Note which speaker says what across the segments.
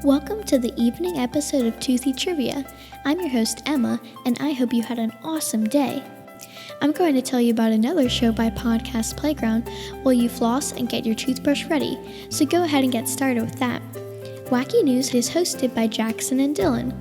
Speaker 1: Welcome to the evening episode of Toothy Trivia. I'm your host, Emma, and I hope you had an awesome day. I'm going to tell you about another show by Podcast Playground while you floss and get your toothbrush ready, so go ahead and get started with that. Wacky News is hosted by Jackson and Dylan.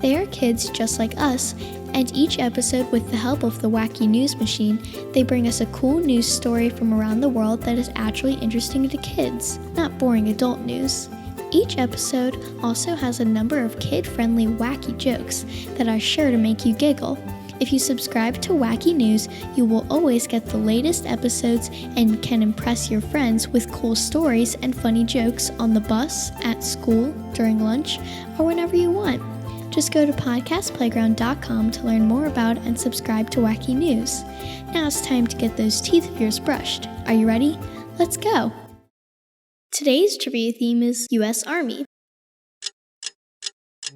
Speaker 1: They are kids just like us, and each episode, with the help of the Wacky News machine, they bring us a cool news story from around the world that is actually interesting to kids, not boring adult news. Each episode also has a number of kid-friendly wacky jokes that are sure to make you giggle. If you subscribe to Wacky News, you will always get the latest episodes and can impress your friends with cool stories and funny jokes on the bus, at school, during lunch, or whenever you want. Just go to podcastplayground.com to learn more about and subscribe to Wacky News. Now it's time to get those teeth of yours brushed. Are you ready? Let's go! Today's trivia theme is U.S. Army.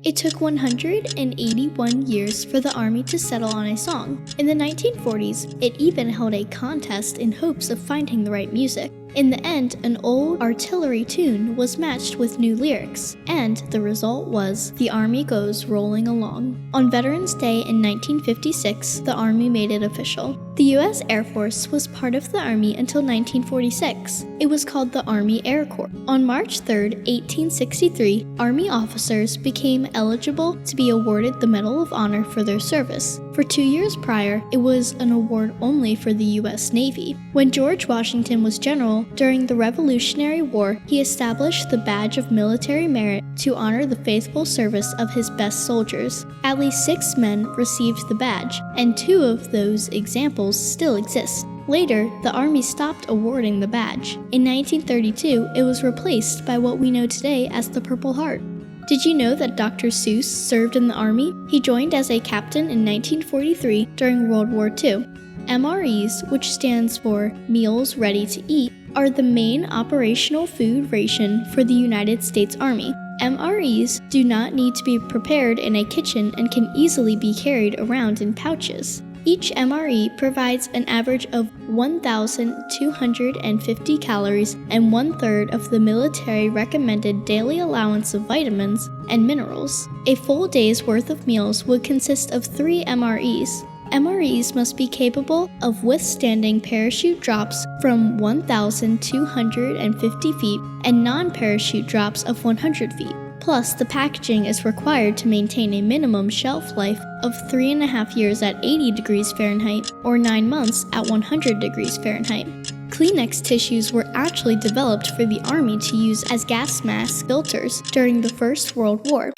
Speaker 1: It took 181 years for the Army to settle on a song. In the 1940s, it even held a contest in hopes of finding the right music. In the end, an old artillery tune was matched with new lyrics, and the result was The Army Goes Rolling Along. On Veterans Day in 1956, the Army made it official. The U.S. Air Force was part of the Army until 1946. It was called the Army Air Corps. On March 3, 1863, Army officers became eligible to be awarded the Medal of Honor for their service. For 2 years prior, it was an award only for the U.S. Navy. When George Washington was general during the Revolutionary War, he established the Badge of Military Merit to honor the faithful service of his best soldiers. At least 6 men received the badge, and 2 of those examples still exist. Later, the Army stopped awarding the badge. In 1932, it was replaced by what we know today as the Purple Heart. Did you know that Dr. Seuss served in the Army? He joined as a captain in 1943 during World War II. MREs, which stands for Meals Ready to Eat, are the main operational food ration for the United States Army. MREs do not need to be prepared in a kitchen and can easily be carried around in pouches. Each MRE provides an average of 1,250 calories and 1/3 of the military recommended daily allowance of vitamins and minerals. A full day's worth of meals would consist of 3 MREs. MREs must be capable of withstanding parachute drops from 1,250 feet and non-parachute drops of 100 feet. Plus, the packaging is required to maintain a minimum shelf life of 3.5 years at 80 degrees Fahrenheit or 9 months at 100 degrees Fahrenheit. Kleenex tissues were actually developed for the Army to use as gas mask filters during the First World War.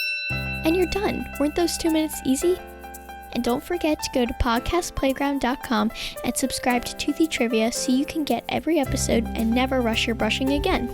Speaker 1: And you're done. Weren't those 2 minutes easy? And don't forget to go to podcastplayground.com and subscribe to Toothy Trivia so you can get every episode and never rush your brushing again.